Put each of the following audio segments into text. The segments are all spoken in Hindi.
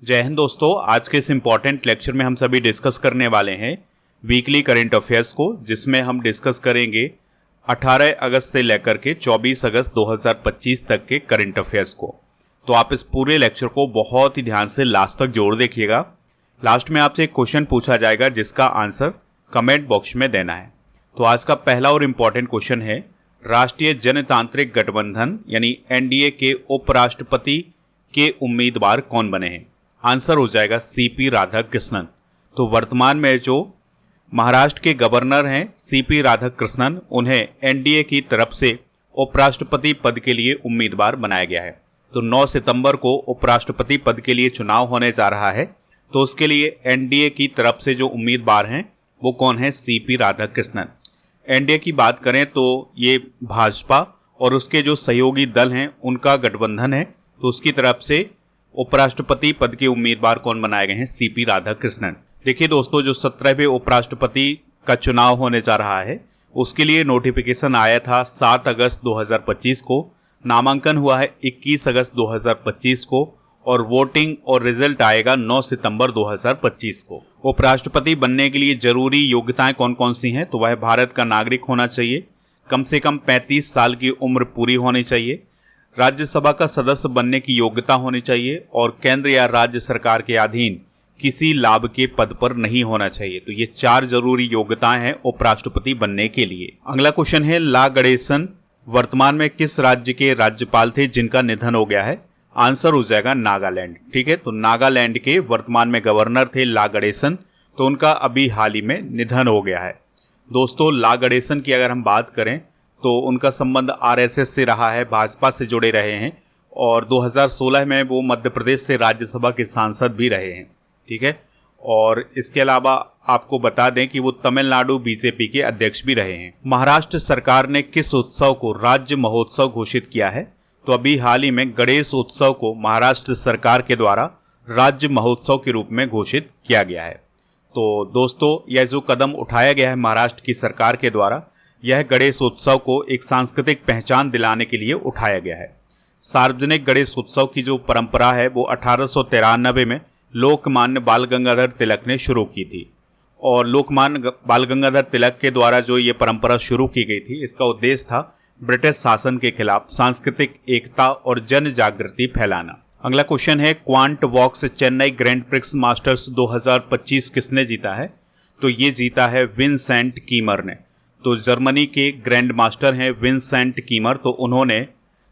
जय हिंद दोस्तों। आज के इस इम्पॉर्टेंट लेक्चर में हम सभी डिस्कस करने वाले हैं वीकली करंट अफेयर्स को, जिसमें हम डिस्कस करेंगे 18 अगस्त से लेकर के 24 अगस्त 2025 तक के करंट अफेयर्स को। तो आप इस पूरे लेक्चर को बहुत ही ध्यान से लास्ट तक जोड़ देखिएगा। लास्ट में आपसे एक क्वेश्चन पूछा जाएगा जिसका आंसर कमेंट बॉक्स में देना है। तो आज का पहला और इम्पॉर्टेंट क्वेश्चन है, राष्ट्रीय जनतांत्रिक गठबंधन यानी एनडीए के उपराष्ट्रपति के उम्मीदवार कौन बने हैं? आंसर हो जाएगा सीपी राधाकृष्णन। तो वर्तमान में जो महाराष्ट्र के गवर्नर हैं सीपी राधाकृष्णन, उन्हें एनडीए की तरफ से उपराष्ट्रपति पद के लिए उम्मीदवार बनाया गया है। तो 9 सितंबर को उपराष्ट्रपति पद के लिए चुनाव होने जा रहा है। तो उसके लिए एनडीए की तरफ से जो उम्मीदवार हैं वो कौन है? सीपी राधाकृष्णन। एनडीए की बात करें तो ये भाजपा और उसके जो सहयोगी दल हैं उनका गठबंधन है। तो उसकी तरफ से उपराष्ट्रपति पद के उम्मीदवार कौन बनाए गए हैं? सीपी राधाकृष्णन। देखिए दोस्तों, जो 17वें उपराष्ट्रपति का चुनाव होने जा रहा है उसके लिए नोटिफिकेशन आया था 7 अगस्त 2025 को, नामांकन हुआ है 21 अगस्त 2025 को और वोटिंग और रिजल्ट आएगा 9 सितंबर 2025 को। उपराष्ट्रपति बनने के लिए जरूरी योग्यताएं कौन कौन सी हैं? तो वह भारत का नागरिक होना चाहिए, कम से कम 35 साल की उम्र पूरी होनी चाहिए, राज्यसभा का सदस्य बनने की योग्यता होनी चाहिए और केंद्र या राज्य सरकार के अधीन किसी लाभ के पद पर नहीं होना चाहिए। तो ये 4 जरूरी योग्यताएं हैं उपराष्ट्रपति बनने के लिए। अगला क्वेश्चन है, ला गणेसन वर्तमान में किस राज्य के राज्यपाल थे जिनका निधन हो गया है? आंसर हो जाएगा नागालैंड। ठीक है, तो नागालैंड के वर्तमान में गवर्नर थे ला गणेसन, तो उनका अभी हाल ही में निधन हो गया है। दोस्तों, ला गणेसन की अगर हम बात करें तो उनका संबंध आरएसएस से रहा है, भाजपा से जुड़े रहे हैं और 2016 में वो मध्य प्रदेश से राज्यसभा के सांसद भी रहे हैं। ठीक है, और इसके अलावा आपको बता दें कि वो तमिलनाडु बीजेपी के अध्यक्ष भी रहे हैं। महाराष्ट्र सरकार ने किस उत्सव को राज्य महोत्सव घोषित किया है? तो अभी हाल ही में गणेश उत्सव को महाराष्ट्र सरकार के द्वारा राज्य महोत्सव के रूप में घोषित किया गया है। तो दोस्तों, यह जो कदम उठाया गया है महाराष्ट्र की सरकार के द्वारा, यह गणेश उत्सव को एक सांस्कृतिक पहचान दिलाने के लिए उठाया गया है। सार्वजनिक गणेश उत्सव की जो परंपरा है वो 1893 में लोकमान्य बाल गंगाधर तिलक ने शुरू की थी और लोकमान्य बाल गंगाधर तिलक के द्वारा जो ये परंपरा शुरू की गई थी, इसका उद्देश्य था ब्रिटिश शासन के खिलाफ सांस्कृतिक एकता और जन जागृति फैलाना। अगला क्वेश्चन है, क्वांट वॉक्स चेन्नई ग्रैंड प्रिक्स मास्टर्स 2025 किसने जीता है? तो ये जीता है विंसेंट कीमर ने। तो जर्मनी के ग्रैंड मास्टर हैं विंसेंट कीमर, तो उन्होंने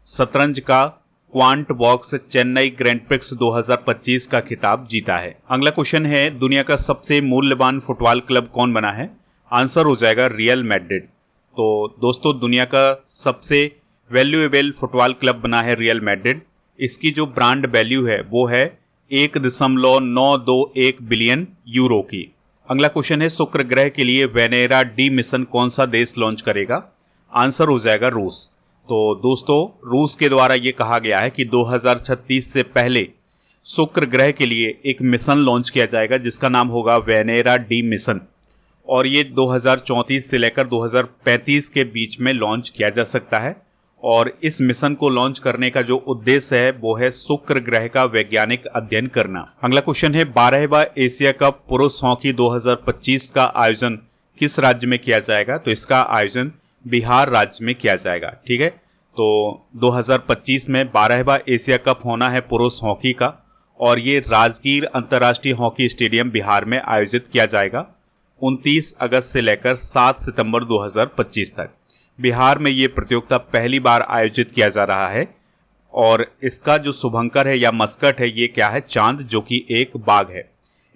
शतरंज का क्वांट वॉक्स चेन्नई ग्रैंड प्रिक्स 2025 का खिताब जीता है। अगला क्वेश्चन है, दुनिया का सबसे मूल्यवान फुटबॉल क्लब कौन बना है? आंसर हो जाएगा रियल मैड्रिड। तो दोस्तों, दुनिया का सबसे वैल्यूएबल फुटबॉल क्लब बना है रियल मैड्रिड। इसकी जो ब्रांड वैल्यू है वो है 1.921 बिलियन यूरो की। अगला क्वेश्चन है, शुक्र ग्रह के लिए वेनेरा डी मिशन कौन सा देश लॉन्च करेगा? आंसर हो जाएगा रूस। तो दोस्तों, रूस के द्वारा ये कहा गया है कि 2036 से पहले शुक्र ग्रह के लिए एक मिशन लॉन्च किया जाएगा जिसका नाम होगा वेनेरा डी मिशन और ये 2034 से लेकर 2035 के बीच में लॉन्च किया जा सकता है। और इस मिशन को लॉन्च करने का जो उद्देश्य है वो है शुक्र ग्रह का वैज्ञानिक अध्ययन करना। अगला क्वेश्चन है, 12वां एशिया कप पुरुष हॉकी 2025 का आयोजन किस राज्य में किया जाएगा? तो इसका आयोजन बिहार राज्य में किया जाएगा। ठीक है, तो 2025 में 12वां एशिया कप होना है पुरुष हॉकी का और ये राजगीर अंतर्राष्ट्रीय हॉकी स्टेडियम बिहार में आयोजित किया जाएगा 29 अगस्त से लेकर 7 सितंबर 2025 तक। बिहार में ये प्रतियोगिता पहली बार आयोजित किया जा रहा है और इसका जो शुभंकर है या मस्कट है ये क्या है? चांद, जो कि एक बाघ है।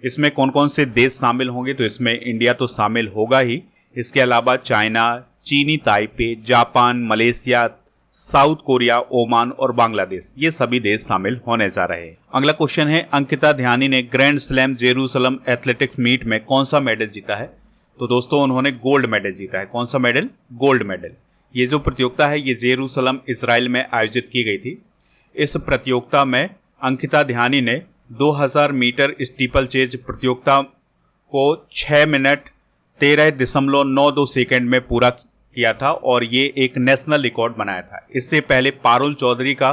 इसमें कौन कौन से देश शामिल होंगे? तो इसमें इंडिया तो शामिल होगा ही, इसके अलावा चाइना, चीनी Taipei, Japan, Malaysia, south Korea, Oman और बांग्लादेश, ये सभी देश शामिल होने जा रहे हैं। अगला क्वेश्चन है, अंकिता ध्यानी ने grand slam Jerusalem athletics meet में कौन सा मेडल जीता है? तो दोस्तों, उन्होंने गोल्ड मेडल जीता है। कौन सा मेडल? Gold medal. ये जो प्रतियोगिता है ये जेरूसलम इजराइल में आयोजित की गई थी। इस प्रतियोगिता में अंकिता ध्यानी ने 2000 मीटर स्टीपल चेज प्रतियोगिता को 6 मिनट 13.92 सेकेंड में पूरा किया था और ये एक नेशनल रिकॉर्ड बनाया था। इससे पहले पारुल चौधरी का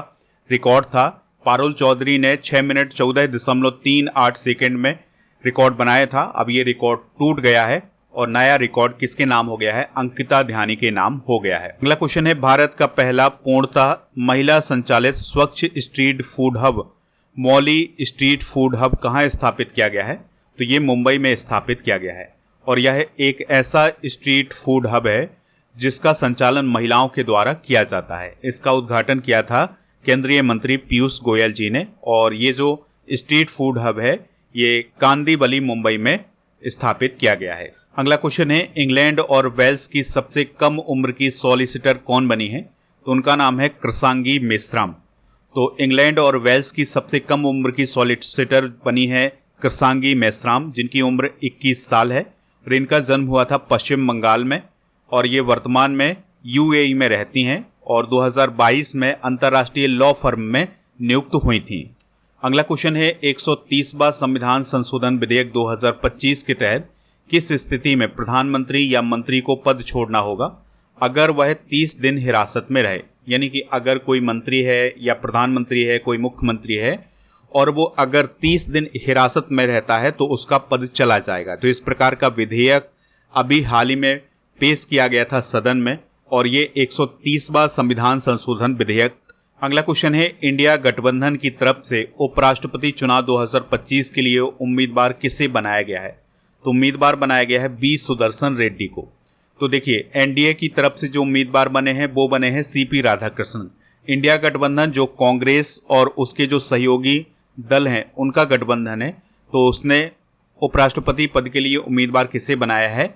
रिकॉर्ड था पारुल चौधरी ने 6 मिनट 14.38 सेकंड में रिकॉर्ड बनाया था। अब ये रिकॉर्ड टूट गया है और नया रिकॉर्ड किसके नाम हो गया है? अंकिता ध्यानी के नाम हो गया है। अगला क्वेश्चन है, भारत का पहला पूर्णतः महिला संचालित स्वच्छ स्ट्रीट फूड हब मौली स्ट्रीट फूड हब कहाँ स्थापित किया गया है? तो ये मुंबई में स्थापित किया गया है और यह एक ऐसा स्ट्रीट फूड हब है जिसका संचालन महिलाओं के द्वारा किया जाता है। इसका उद्घाटन किया था केंद्रीय मंत्री पीयूष गोयल जी ने और ये जो स्ट्रीट फूड हब है ये कांदीवली मुंबई में स्थापित किया गया है। अगला क्वेश्चन है, इंग्लैंड और वेल्स की सबसे कम उम्र की सॉलिसिटर कौन बनी है? तो उनका नाम है कृसांगी मेश्राम। तो इंग्लैंड और वेल्स की सबसे कम उम्र की सॉलिसिटर बनी है कृसांगी मेश्राम, जिनकी उम्र 21 साल है और इनका जन्म हुआ था पश्चिम बंगाल में और ये वर्तमान में यूएई में रहती हैं और 2022 में अंतर्राष्ट्रीय लॉ फर्म में नियुक्त हुई थीं। अगला क्वेश्चन है, 130वां संविधान संशोधन विधेयक 2025 के तहत किस स्थिति में प्रधानमंत्री या मंत्री को पद छोड़ना होगा अगर वह 30 दिन हिरासत में रहे? यानी कि अगर कोई मंत्री है या प्रधानमंत्री है, कोई मुख्यमंत्री है और वो अगर 30 दिन हिरासत में रहता है तो उसका पद चला जाएगा। तो इस प्रकार का विधेयक अभी हाल ही में पेश किया गया था सदन में और ये 130वां संविधान संशोधन विधेयक। अगला क्वेश्चन है, इंडिया गठबंधन की तरफ से उपराष्ट्रपति चुनाव 2025 के लिए उम्मीदवार किसे बनाया गया है? तो उम्मीदवार बनाया गया है बी सुदर्शन रेड्डी को। तो देखिए, एनडीए की तरफ से जो उम्मीदवार बने हैं वो बने हैं सीपी राधाकृष्णन। इंडिया गठबंधन जो कांग्रेस और उसके जो सहयोगी दल हैं उनका गठबंधन है, तो उसने उपराष्ट्रपति पद के लिए उम्मीदवार किसे बनाया है?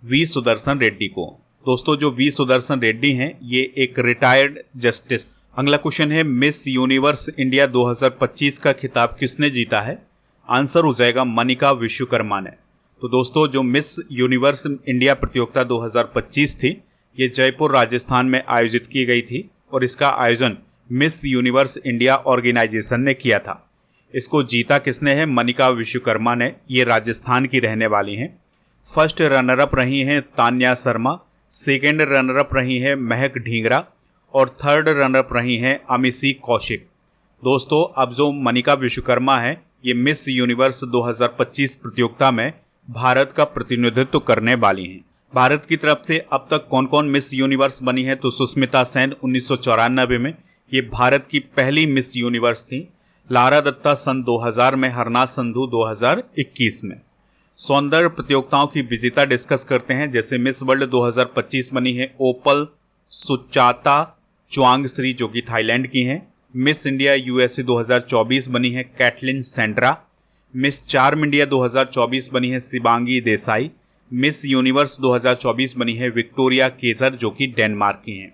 वी सुदर्शन रेड्डी को। दोस्तों, जो वी सुदर्शन रेड्डी हैं ये एक रिटायर्ड जस्टिस। अगला क्वेश्चन है, मिस यूनिवर्स इंडिया 2025 का खिताब किसने जीता है? आंसर हो जाएगा मनिका विश्वकर्मा ने। तो दोस्तों, जो मिस यूनिवर्स इंडिया प्रतियोगिता 2025 थी ये जयपुर राजस्थान में आयोजित की गई थी और इसका आयोजन मिस यूनिवर्स इंडिया ऑर्गेनाइजेशन ने किया था। इसको जीता किसने है? मनिका विश्वकर्मा ने। ये राजस्थान की रहने वाली हैं। फर्स्ट रनर अप रही हैं Tanya Sharma, second runner up रही हैं महक ढींगरा और थर्ड रनर अप रही हैं अमिशी कौशिक। दोस्तों, अब जो मनिका विश्वकर्मा है ये मिस यूनिवर्स 2025 प्रतियोगिता में भारत का प्रतिनिधित्व करने वाली हैं। भारत की तरफ से अब तक कौन कौन मिस यूनिवर्स बनी है? तो सुष्मिता सेन 1994 में ये भारत की पहली मिस यूनिवर्स थी। लारा दत्ता सन 2000 में, हरनाथ संधू 2021 में। सौंदर्य प्रतियोगिताओं की विजेता डिस्कस करते हैं। जैसे मिस वर्ल्ड 2025 बनी है ओपल सुचाता चुआंगश्री जो कि थाईलैंड की हैं। मिस इंडिया यूएसए 2024 बनी है Caitlin Sandra. Miss Charm India 2024 बनी है शिवांगी देसाई। मिस यूनिवर्स 2024 बनी है विक्टोरिया केजर जो कि डेनमार्क की हैं।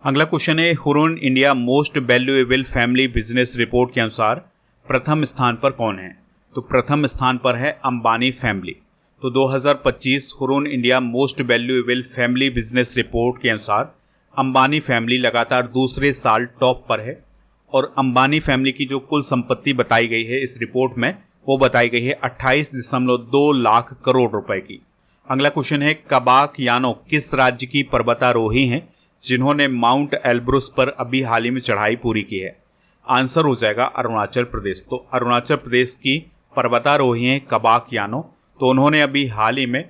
अगला क्वेश्चन है, Hurun India most valuable family business report के अनुसार प्रथम स्थान पर कौन है? तो प्रथम स्थान पर है अंबानी फैमिली। तो 2025 Hurun India most valuable family business report के अनुसार अंबानी फैमिली लगातार दूसरे साल टॉप पर है और अंबानी फैमिली की जो कुल संपत्ति बताई गई है इस रिपोर्ट में वो बताई गई है 28.2 लाख करोड़ रुपए की। अगला क्वेश्चन है, कबाक यानो किस राज्य की पर्वतारोही हैं जिन्होंने माउंट एल्ब्रुस पर अभी हाल ही में चढ़ाई पूरी की है? आंसर हो जाएगा अरुणाचल प्रदेश। तो अरुणाचल प्रदेश की पर्वतारोही हैं कबाक यानो। तो उन्होंने अभी हाल ही में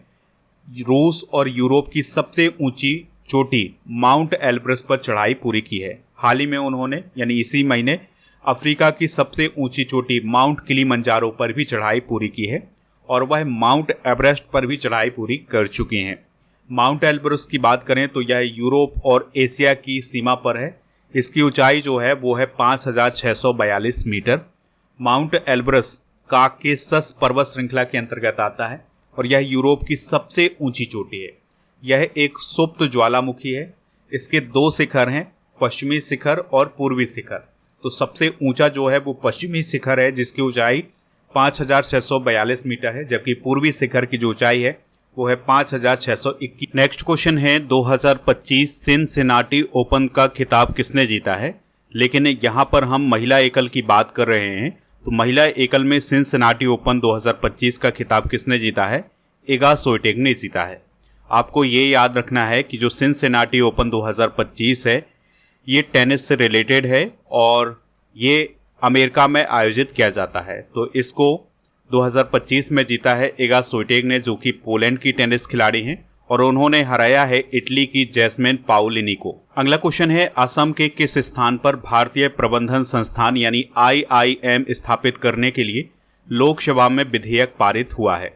रूस और यूरोप की सबसे ऊंची चोटी माउंट एल्ब्रस पर चढ़ाई पूरी की है। हाल ही में उन्होंने यानी इसी महीने अफ्रीका की सबसे ऊंची चोटी माउंट किलिमंजारो पर भी चढ़ाई पूरी की है और वह माउंट एवरेस्ट पर भी चढ़ाई पूरी कर चुकी हैं। माउंट एल्ब्रस की बात करें तो यह यूरोप और एशिया की सीमा पर है। इसकी ऊंचाई जो है वो है 5642 मीटर। माउंट एल्ब्रस काकेशस पर्वत श्रृंखला के अंतर्गत आता है और यह यूरोप की सबसे ऊंची चोटी है। यह एक सुप्त ज्वालामुखी है। इसके दो शिखर हैं, पश्चिमी शिखर और पूर्वी शिखर। तो सबसे ऊंचा जो है वो पश्चिमी शिखर है जिसकी ऊंचाई 5642 मीटर है, जबकि पूर्वी शिखर की जो ऊंचाई है वो है 5621। नेक्स्ट क्वेश्चन है, 2025 सिनसिनाटी ओपन का खिताब किसने जीता है? लेकिन यहाँ पर हम महिला एकल की बात कर रहे हैं। तो महिला एकल में सिनसिनाटी ओपन 2025 का खिताब किसने जीता है? इगा स्विएटेक ने जीता है। आपको ये याद रखना है कि जो सिनसिनाटी ओपन 2025 है ये टेनिस से रिलेटेड है और ये अमेरिका में आयोजित किया जाता है। तो इसको 2025 में जीता है इगा स्विएटेक ने, जो कि पोलैंड की टेनिस खिलाड़ी हैं, और उन्होंने हराया है इटली की जैस्मिन पाओलिनी को। अगला क्वेश्चन है, असम के किस स्थान पर भारतीय प्रबंधन संस्थान यानी IIM स्थापित करने के लिए लोकसभा में विधेयक पारित हुआ है?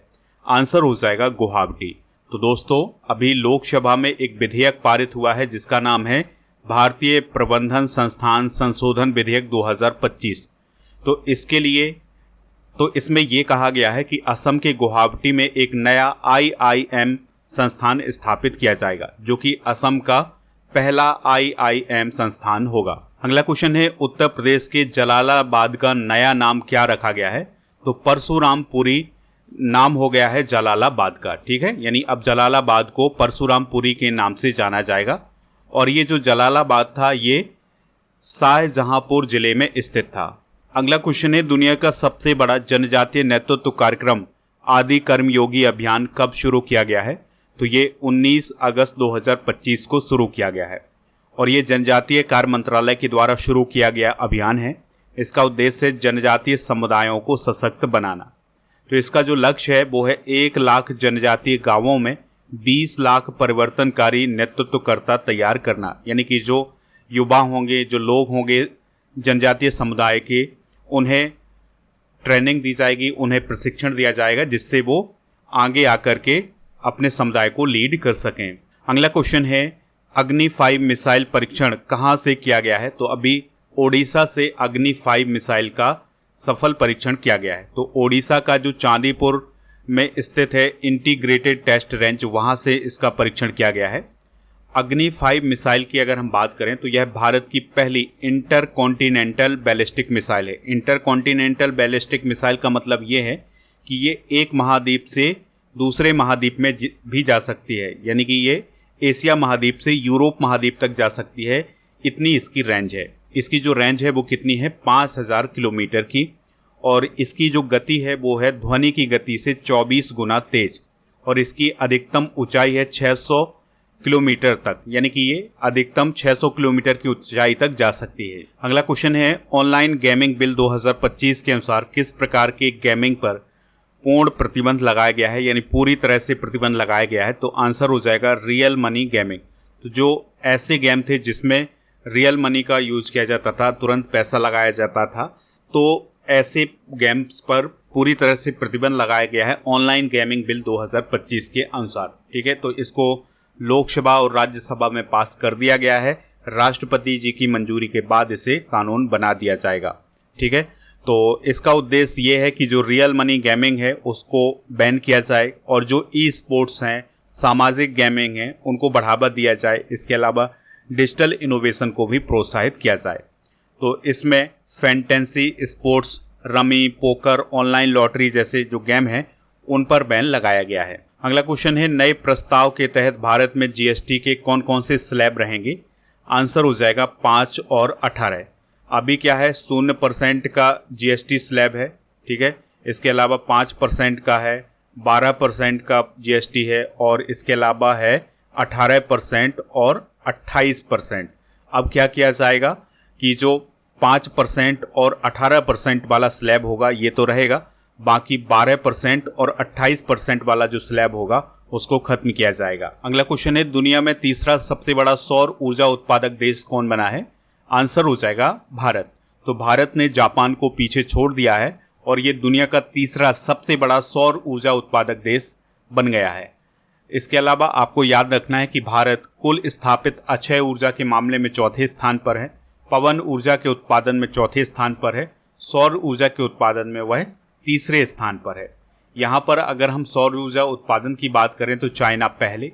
आंसर हो जाएगा गुवाहाटी। तो दोस्तों, अभी लोकसभा में एक विधेयक पारित हुआ है जिसका नाम है भारतीय प्रबंधन संस्थान संशोधन विधेयक 2025। तो इसमें यह कहा गया है कि असम के गुवाहाटी में एक नया IIM संस्थान स्थापित किया जाएगा, जो कि असम का पहला IIM संस्थान होगा। अगला क्वेश्चन है, उत्तर प्रदेश के जलालाबाद का नया नाम क्या रखा गया है? तो परशुरामपुरी नाम हो गया है जलालाबाद का। ठीक है, यानी अब जलालाबाद को परशुरामपुरी के नाम से जाना जाएगा। और ये जो जलालाबाद था ये शाहजहांपुर जिले में स्थित था। अगला क्वेश्चन है, दुनिया का सबसे बड़ा जनजातीय नेतृत्व कार्यक्रम आदि कर्मयोगी अभियान कब शुरू किया गया है? तो ये 19 अगस्त 2025 को शुरू किया गया है और ये जनजातीय कार्य मंत्रालय के द्वारा शुरू किया गया अभियान है। इसका उद्देश्य जनजातीय समुदायों को सशक्त बनाना। तो इसका जो लक्ष्य है वो है 1 लाख जनजातीय गांवों में 20 लाख परिवर्तनकारी नेतृत्वकर्ता तैयार करना। यानी कि जो युवा होंगे, जो लोग होंगे जनजातीय समुदाय के, उन्हें ट्रेनिंग दी जाएगी, उन्हें प्रशिक्षण दिया जाएगा, जिससे वो आगे आकर के अपने समुदाय को लीड कर सकें। अगला क्वेश्चन है, अग्नि 5 मिसाइल परीक्षण कहाँ से किया गया है? तो अभी ओडिशा से अग्नि 5 मिसाइल का सफल परीक्षण किया गया है। तो ओडिशा का जो चांदीपुर में स्थित है इंटीग्रेटेड टेस्ट रेंज, वहाँ से इसका परीक्षण किया गया है। अग्नि 5 मिसाइल की अगर हम बात करें तो यह भारत की पहली इंटरकॉन्टिनेंटल बैलिस्टिक मिसाइल है। इंटरकॉन्टिनेंटल बैलिस्टिक मिसाइल का मतलब ये है कि ये एक महाद्वीप से दूसरे महाद्वीप में भी जा सकती है, यानी कि ये एशिया महाद्वीप से यूरोप महाद्वीप तक जा सकती है। इतनी इसकी रेंज है। इसकी जो रेंज है वो कितनी है? 5000 किलोमीटर की। और इसकी जो गति है वो है ध्वनि की गति से 24 गुना तेज। और इसकी अधिकतम ऊंचाई है 600 किलोमीटर तक, यानी कि ये अधिकतम 600 किलोमीटर की ऊंचाई तक जा सकती है। अगला क्वेश्चन है, ऑनलाइन गेमिंग बिल 2025 के अनुसार किस प्रकार के गेमिंग पर पूर्ण प्रतिबंध लगाया गया है, यानी पूरी तरह से प्रतिबंध लगाया गया है? तो आंसर हो जाएगा रियल मनी गेमिंग। तो जो ऐसे गेम थे जिसमें रियल मनी का यूज किया जाता था, तुरंत पैसा लगाया जाता था, तो ऐसे गेम्स पर पूरी तरह से प्रतिबंध लगाया गया है ऑनलाइन गेमिंग बिल 2025 के अनुसार। ठीक है, तो इसको लोकसभा और राज्यसभा में पास कर दिया गया है। राष्ट्रपति जी की मंजूरी के बाद इसे कानून बना दिया जाएगा। ठीक है, तो इसका उद्देश्य ये है कि जो रियल मनी गेमिंग है उसको बैन किया जाए और जो ई स्पोर्ट्स हैं, सामाजिक गेमिंग हैं, उनको बढ़ावा दिया जाए। इसके अलावा डिजिटल इनोवेशन को भी प्रोत्साहित किया जाए। तो इसमें fantasy sports, rummy, poker, online lottery जैसे जो गेम हैं उन पर बैन लगाया गया है। अगला क्वेश्चन है, नए प्रस्ताव के तहत भारत में जीएसटी के कौन कौन से स्लैब रहेंगे? आंसर हो जाएगा 5 और 18। अभी क्या है, 0% का जीएसटी स्लैब है। ठीक है, इसके अलावा 5% का है, 12% का जीएसटी है और इसके अलावा है 18% और 28%। अब क्या किया जाएगा कि जो 5% और 18% वाला स्लैब होगा ये तो रहेगा, बाकी 12% और 28% वाला जो स्लैब होगा उसको खत्म किया जाएगा। अगला क्वेश्चन है, दुनिया में तीसरा सबसे बड़ा सौर ऊर्जा उत्पादक देश कौन बना है? आंसर हो जाएगा भारत। तो भारत ने जापान को पीछे छोड़ दिया है और ये दुनिया का तीसरा सबसे बड़ा सौर ऊर्जा उत्पादक देश बन गया है। इसके अलावा आपको याद रखना है कि भारत कुल स्थापित अक्षय ऊर्जा के मामले में चौथे स्थान पर है, पवन ऊर्जा के उत्पादन में चौथे स्थान पर है, सौर ऊर्जा के उत्पादन में वह तीसरे स्थान पर है। यहाँ पर अगर हम सौर ऊर्जा उत्पादन की बात करें तो चाइना पहले,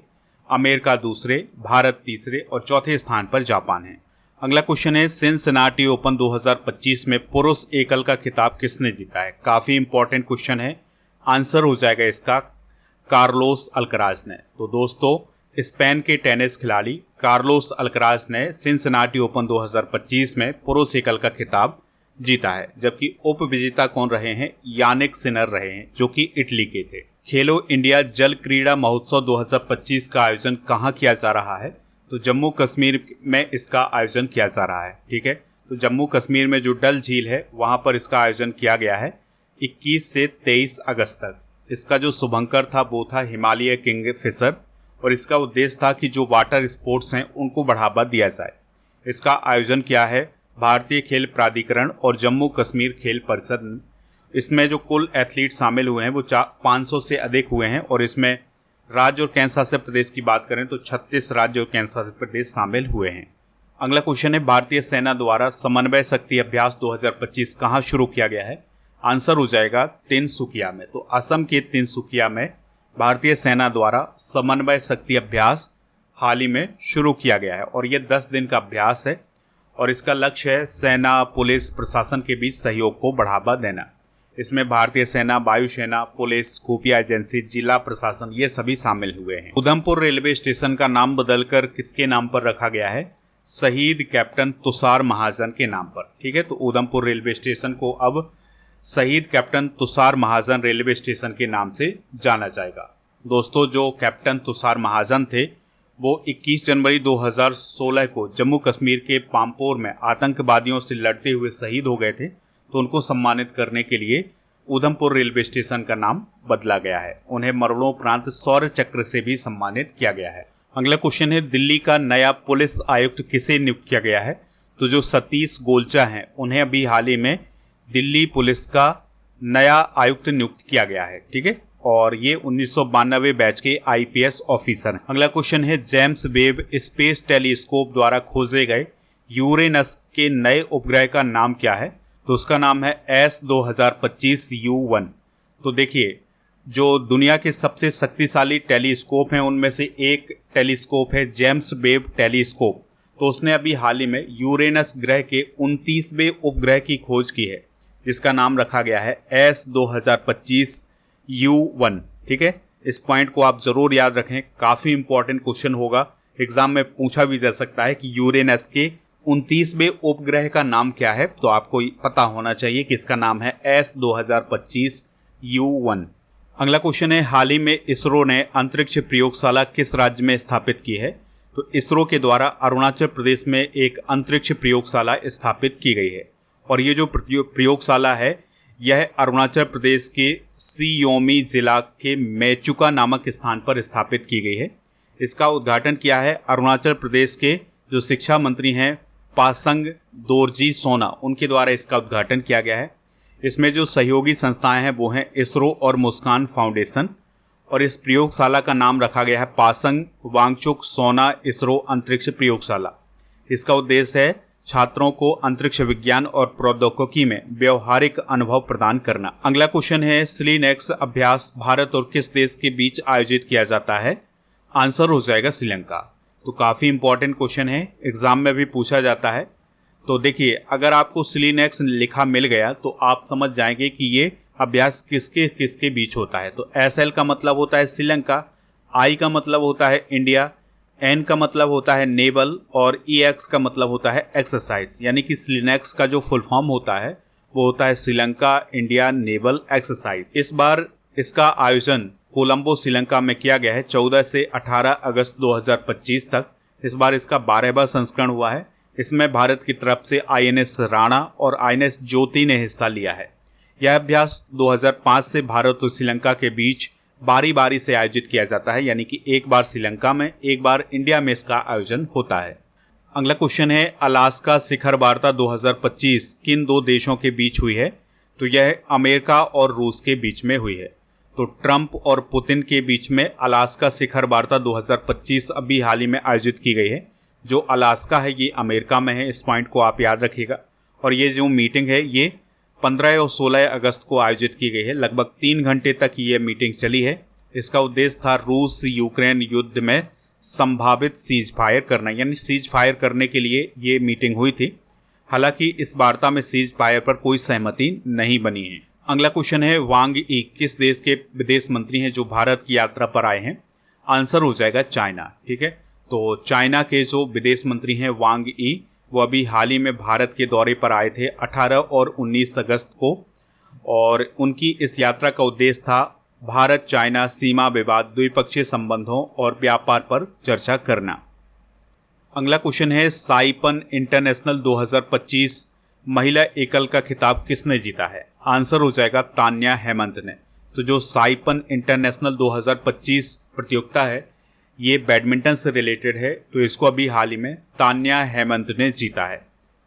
अमेरिका दूसरे, भारत तीसरे और चौथे स्थान पर जापान है। अगला क्वेश्चन है, सिनसिनाटी ओपन 2025 में पुरुष एकल का खिताब किसने जीता है? काफ़ी इंपॉर्टेंट क्वेश्चन है। आंसर हो जाएगा इसका कार्लोस अल्कराज ने। तो दोस्तों, स्पेन के टेनिस खिलाड़ी कार्लोस अल्कराज ने सिनसिनाटी ओपन 2025 में पुरुष एकल का खिताब जीता है, जबकि उप विजेता कौन रहे हैं? यानिक सिनर रहे हैं, जो कि इटली के थे। खेलो इंडिया जल क्रीड़ा महोत्सव 2025 का आयोजन कहाँ किया जा रहा है? तो जम्मू कश्मीर में इसका आयोजन किया जा रहा है। ठीक है, तो जम्मू कश्मीर में जो डल झील है वहाँ पर इसका आयोजन किया गया है 21 से 23 अगस्त तक। इसका जो शुभंकर था वो था हिमालय किंगफिशर, और इसका उद्देश्य था कि जो वाटर स्पोर्ट्स हैं उनको बढ़ावा दिया जाए। इसका आयोजन किया है भारतीय खेल प्राधिकरण और जम्मू कश्मीर खेल परिषद ने। इसमें जो कुल एथलीट शामिल हुए हैं वो 500 से अधिक हुए हैं, और इसमें राज्य और केंद्र शासित प्रदेश की बात करें तो 36 राज्य और केंद्र शासित प्रदेश शामिल हुए हैं। अगला क्वेश्चन है, भारतीय सेना द्वारा समन्वय शक्ति अभ्यास 2025 कहाँ शुरू किया गया है? आंसर हो जाएगा तिनसुकिया में। तो असम के तिनसुकिया में भारतीय सेना द्वारा समन्वय शक्ति अभ्यास हाल ही में शुरू किया गया है, और यह 10 दिन का अभ्यास है, और इसका लक्ष्य है सेना, पुलिस, प्रशासन के बीच सहयोग को बढ़ावा देना। इसमें भारतीय सेना, वायुसेना, पुलिस, खुफिया एजेंसी, जिला प्रशासन ये सभी शामिल हुए हैं। उधमपुर रेलवे स्टेशन का नाम बदलकर किसके नाम पर रखा गया है? शहीद कैप्टन तुषार महाजन के नाम पर। ठीक है, तो उधमपुर रेलवे स्टेशन को अब शहीद कैप्टन तुषार महाजन रेलवे स्टेशन के नाम से जाना जाएगा। दोस्तों, जो कैप्टन तुषार महाजन थे वो 21 जनवरी 2016 को जम्मू कश्मीर के पामपोर में आतंकवादियों से लड़ते हुए शहीद हो गए थे, तो उनको सम्मानित करने के लिए उधमपुर रेलवे स्टेशन का नाम बदला गया है। उन्हें मरणोपरांत शौर्य चक्र से भी सम्मानित किया गया है। अगला क्वेश्चन है, दिल्ली का नया पुलिस आयुक्त किसे नियुक्त किया गया है? तो जो सतीश गोलचा हैं उन्हें अभी हाल ही में दिल्ली पुलिस का नया आयुक्त नियुक्त किया गया है। ठीक है, और ये 1992 बैच के IPS ऑफिसर हैं। अगला क्वेश्चन है, जेम्स वेब स्पेस टेलीस्कोप द्वारा खोजे गए यूरेनस के नए उपग्रह का नाम क्या है? तो उसका नाम है S2025U1। तो देखिए, जो दुनिया के सबसे शक्तिशाली टेलीस्कोप हैं उनमें से एक टेलीस्कोप है जेम्स वेब टेलीस्कोप। तो उसने अभी हाल ही में यूरेनस ग्रह के 29वें उपग्रह की खोज की है, जिसका नाम रखा गया है S2025U1। ठीक है, इस पॉइंट को आप जरूर याद रखें, काफ़ी इंपॉर्टेंट क्वेश्चन होगा, एग्जाम में पूछा भी जा सकता है कि यूरेनस के 29वें उपग्रह का नाम क्या है। तो आपको पता होना चाहिए कि इसका नाम है S2025U1। अगला क्वेश्चन है, हाल ही में इसरो ने अंतरिक्ष प्रयोगशाला किस राज्य में स्थापित की है? तो इसरो के द्वारा अरुणाचल प्रदेश में एक अंतरिक्ष प्रयोगशाला स्थापित की गई है, और ये जो प्रयोगशाला है यह अरुणाचल प्रदेश के सियोमी जिला के मेचुका नामक स्थान पर स्थापित की गई है। इसका उद्घाटन किया है अरुणाचल प्रदेश के जो शिक्षा मंत्री हैं पासंग दोरजी सोना, उनके द्वारा इसका उद्घाटन किया गया है। इसमें जो सहयोगी संस्थाएं हैं वो हैं इसरो और मुस्कान फाउंडेशन, और इस प्रयोगशाला का नाम रखा गया है पासंग वांगचुक सोना इसरो अंतरिक्ष प्रयोगशाला। इसका उद्देश्य है छात्रों को अंतरिक्ष विज्ञान और प्रौद्योगिकी में व्यवहारिक अनुभव प्रदान करना। अगला क्वेश्चन है, स्लीनेक्स अभ्यास भारत और किस देश के बीच आयोजित किया जाता है? आंसर हो जाएगा श्रीलंका। तो काफ़ी इंपॉर्टेंट क्वेश्चन है, एग्जाम में भी पूछा जाता है। तो देखिए, अगर आपको स्लीनेक्स लिखा मिल गया तो आप समझ जाएंगे कि ये अभ्यास किसके किसके बीच होता है। तो SL का मतलब होता है श्रीलंका, I का मतलब होता है इंडिया, N का मतलब होता है नेवल, और EX का मतलब होता है एक्सरसाइज। यानी कि स्लीनेक्स का जो फुल फॉर्म होता है वो होता है श्रीलंका इंडिया नेवल एक्सरसाइज। इस बार इसका आयोजन कोलंबो श्रीलंका में किया गया है 14 से 18 अगस्त 2025 तक। इस बार इसका 12वां संस्करण हुआ है। इसमें भारत की तरफ से INS राणा और INS ज्योति ने हिस्सा लिया है। यह अभ्यास 2005 से भारत और श्रीलंका के बीच बारी बारी से आयोजित किया जाता है, यानी कि एक बार श्रीलंका में, एक बार इंडिया में इसका आयोजन होता है। अगला क्वेश्चन है, अलास्का शिखर वार्ता 2025 किन दो देशों के बीच हुई है? तो यह अमेरिका और रूस के बीच में हुई है। तो ट्रंप और पुतिन के बीच में अलास्का शिखर वार्ता 2025 अभी हाल ही में आयोजित की गई है। जो अलास्का है ये अमेरिका में है, इस पॉइंट को आप याद रखिएगा। और ये जो मीटिंग है ये 15 और 16 अगस्त को आयोजित की गई है। लगभग 3 घंटे तक ये मीटिंग चली है। इसका उद्देश्य था रूस यूक्रेन युद्ध में संभावित सीज फायर करना, यानी सीज फायर करने के लिए ये मीटिंग हुई थी। हालांकि इस वार्ता में सीज फायर पर कोई सहमति नहीं बनी है। अगला क्वेश्चन है, वांग ई किस देश के विदेश मंत्री हैं जो भारत की यात्रा पर आए हैं? आंसर हो जाएगा चाइना। ठीक है, तो चाइना के जो विदेश मंत्री हैं वांग ई, वो अभी हाल ही में भारत के दौरे पर आए थे 18 और 19 अगस्त को, और उनकी इस यात्रा का उद्देश्य था भारत चाइना सीमा विवाद, द्विपक्षीय संबंधों और व्यापार पर चर्चा करना। अगला क्वेश्चन है साइपन इंटरनेशनल 2025 महिला एकल का खिताब किसने जीता है? आंसर हो जाएगा तान्या हेमंत ने। तो जो साइपन इंटरनेशनल 2025 प्रतियोगिता है ये बैडमिंटन से रिलेटेड है, तो इसको अभी हाल ही में तान्या हेमंत ने जीता है।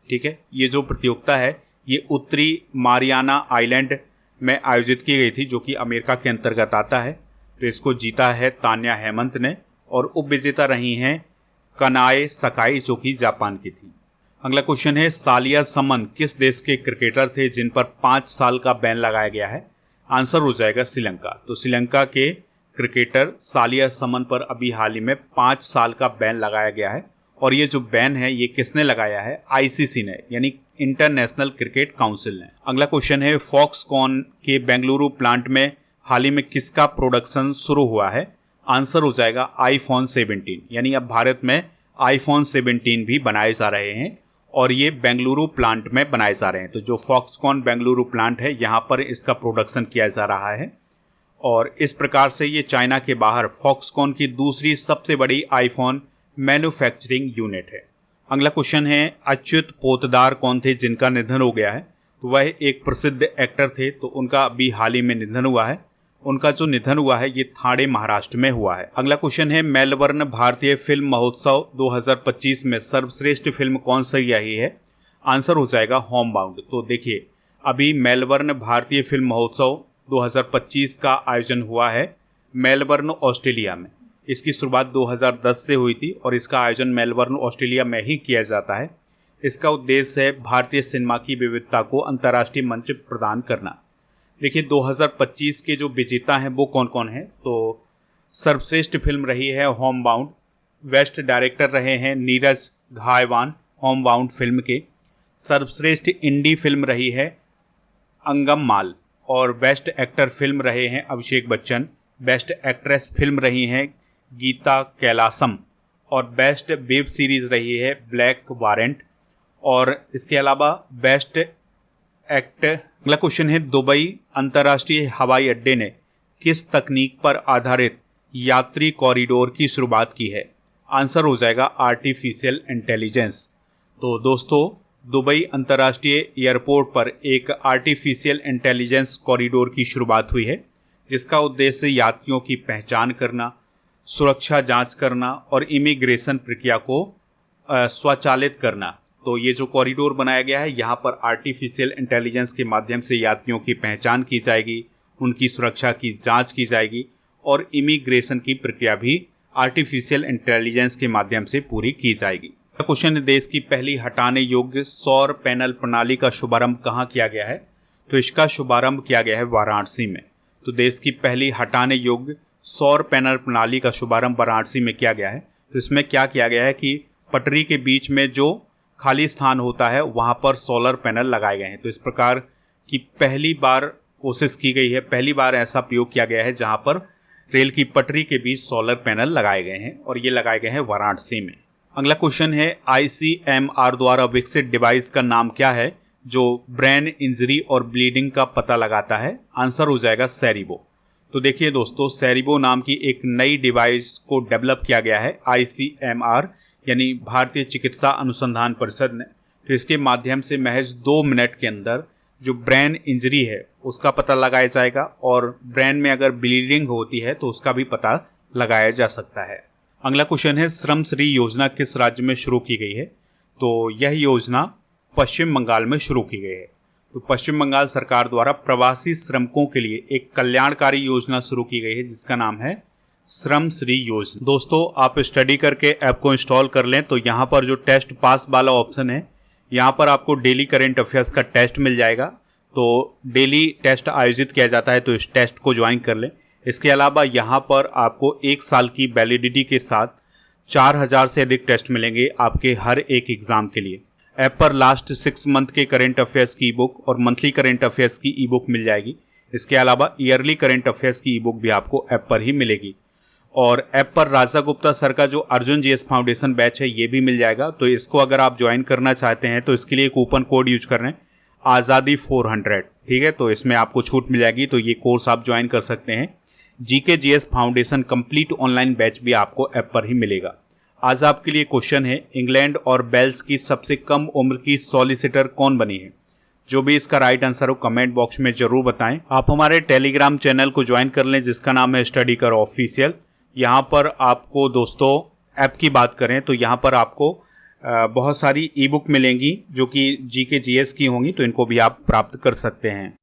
ठीक है, ये जो प्रतियोगिता है ये उत्तरी मारियाना आइलैंड में आयोजित की गई थी जो कि अमेरिका के अंतर्गत आता है। तो इसको जीता है तान्या हेमंत ने और उपविजेता रही हैं कनाए सकाई जो कि जापान की थी। अगला क्वेश्चन है सालिया समन किस देश के क्रिकेटर थे जिन पर 5 साल का बैन लगाया गया है? आंसर हो जाएगा श्रीलंका। तो श्रीलंका के क्रिकेटर सालिया समन पर अभी हाल ही में 5 साल का बैन लगाया गया है और ये जो बैन है ये किसने लगाया है? आईसीसी ने, यानी इंटरनेशनल क्रिकेट काउंसिल ने। अगला क्वेश्चन है फॉक्सकॉन के बेंगलुरु प्लांट में हाल ही में किसका प्रोडक्शन शुरू हुआ है? आंसर हो जाएगा आईफोन 17, यानी अब भारत में आईफोन 17 भी बनाए जा रहे हैं और ये बेंगलुरु प्लांट में बनाए जा रहे हैं। तो जो फॉक्सकॉन बेंगलुरु प्लांट है यहाँ पर इसका प्रोडक्शन किया जा रहा है और इस प्रकार से ये चाइना के बाहर फॉक्सकॉन की दूसरी सबसे बड़ी आईफोन मैन्युफैक्चरिंग यूनिट है। अगला क्वेश्चन है अच्युत पोतदार कौन थे जिनका निधन हो गया है? तो वह एक प्रसिद्ध एक्टर थे, तो उनका अभी हाल ही में निधन हुआ है। उनका जो निधन हुआ है ये ठाणे महाराष्ट्र में हुआ है। अगला क्वेश्चन है मेलबर्न भारतीय फिल्म महोत्सव 2025 में सर्वश्रेष्ठ फिल्म कौन सी रही है? आंसर हो जाएगा होम बाउंड। तो देखिए अभी मेलबर्न भारतीय फिल्म महोत्सव 2025 का आयोजन हुआ है मेलबर्न ऑस्ट्रेलिया में। इसकी शुरुआत 2010 से हुई थी और इसका आयोजन मेलबर्न ऑस्ट्रेलिया में ही किया जाता है। इसका उद्देश्य है भारतीय सिनेमा की विविधता को अंतर्राष्ट्रीय मंच प्रदान करना। देखिए 2025 के जो विजेता हैं वो कौन कौन हैं? तो सर्वश्रेष्ठ फिल्म रही है होम बाउंड, बेस्ट डायरेक्टर रहे हैं नीरज घायवान होम बाउंड फिल्म के, सर्वश्रेष्ठ इंडी फिल्म रही है अंगम माल और बेस्ट एक्टर फिल्म रहे हैं Abhishek Bachchan, best actress film रही हैं गीता कैलासम और बेस्ट वेब सीरीज रही है ब्लैक वारंट और इसके अलावा बेस्ट एक्ट। अगला क्वेश्चन है दुबई अंतर्राष्ट्रीय हवाई अड्डे ने किस तकनीक पर आधारित यात्री कॉरिडोर की शुरुआत की है? आंसर हो जाएगा आर्टिफिशियल इंटेलिजेंस। तो दोस्तों दुबई अंतर्राष्ट्रीय एयरपोर्ट पर एक आर्टिफिशियल इंटेलिजेंस कॉरिडोर की शुरुआत हुई है जिसका उद्देश्य यात्रियों की पहचान करना, सुरक्षा जांच करना और इमिग्रेशन प्रक्रिया को स्वचालित करना। तो ये जो कॉरिडोर बनाया गया है यहाँ पर आर्टिफिशियल इंटेलिजेंस के माध्यम से यात्रियों की पहचान की जाएगी, उनकी सुरक्षा की जांच की जाएगी और इमिग्रेशन की प्रक्रिया भी आर्टिफिशियल इंटेलिजेंस के माध्यम से पूरी की जाएगी। क्वेश्चन है देश की पहली हटाने योग्य सौर पैनल प्रणाली का शुभारंभ कहाँ किया गया है? तो इसका शुभारंभ किया गया है वाराणसी में। तो देश की पहली हटाने योग्य सौर पैनल प्रणाली का शुभारंभ वाराणसी में किया गया है। तो इसमें क्या किया गया है कि पटरी के बीच में जो खाली स्थान होता है वहाँ पर सोलर पैनल लगाए गए हैं। तो इस प्रकार की पहली बार कोशिश की गई है, पहली बार ऐसा प्रयोग किया गया है जहाँ पर रेल की पटरी के बीच सोलर पैनल लगाए गए हैं और ये लगाए गए हैं वाराणसी में। अगला क्वेश्चन है ICMR द्वारा विकसित डिवाइस का नाम क्या है जो ब्रेन इंजरी और ब्लीडिंग का पता लगाता है? आंसर हो जाएगा सेरिबो। तो देखिए दोस्तों सेरिबो नाम की एक नई डिवाइस को डेवलप किया गया है ICMR यानी भारतीय चिकित्सा अनुसंधान परिषद ने। तो इसके माध्यम से महज 2 मिनट के अंदर जो ब्रेन इंजरी है उसका पता लगाया जाएगा और ब्रेन में अगर ब्लीडिंग होती है तो उसका भी पता लगाया जा सकता है। अगला क्वेश्चन है श्रम श्री योजना किस राज्य में शुरू की गई है? तो यह योजना पश्चिम बंगाल में शुरू की गई है। तो पश्चिम बंगाल सरकार द्वारा प्रवासी श्रमिकों के लिए एक कल्याणकारी योजना शुरू की गई है जिसका नाम है श्रम श्री योजना। दोस्तों आप स्टडी करके ऐप को इंस्टॉल कर लें। तो यहाँ पर जो टेस्ट पास वाला ऑप्शन है यहाँ पर आपको डेली करेंट अफेयर्स का टेस्ट मिल जाएगा। तो डेली टेस्ट आयोजित किया जाता है तो इस टेस्ट को ज्वाइन कर लें। इसके अलावा यहाँ पर आपको 1 साल की वैलिडिटी के साथ 4000 से अधिक टेस्ट मिलेंगे आपके हर एक एग्जाम के लिए। ऐप पर लास्ट 6 मंथ के करेंट अफेयर्स की ई बुक और मंथली करेंट अफेयर्स की ई बुक मिल जाएगी। इसके अलावा ईयरली करेंट अफेयर्स की ई बुक भी आपको ऐप पर ही मिलेगी। और ऐप पर राजा गुप्ता सर का जो अर्जुन जीएस फाउंडेशन बैच है ये भी मिल जाएगा। तो इसको अगर आप ज्वाइन करना चाहते हैं तो इसके लिए कूपन कोड यूज कर रहे हैं आज़ादी 400, ठीक है। तो इसमें आपको छूट मिल जाएगी। तो ये कोर्स आप ज्वाइन कर सकते हैं। GK GS foundation complete online batch भी आपको ऐप पर ही मिलेगा। आज आपके लिए क्वेश्चन है, इंग्लैंड और वेल्स की सबसे कम उम्र की सॉलिसिटर कौन बनी है? जो भी इसका राइट आंसर हो कमेंट बॉक्स में जरूर बताएं। आप हमारे टेलीग्राम चैनल को ज्वाइन कर लें जिसका नाम है स्टडी कर ऑफिशियल। यहाँ पर आपको दोस्तों ऐप की बात करें तो यहाँ पर आपको बहुत सारी ई बुक मिलेंगी जो कि जीके जीएस की होंगी, तो इनको भी आप प्राप्त कर सकते हैं।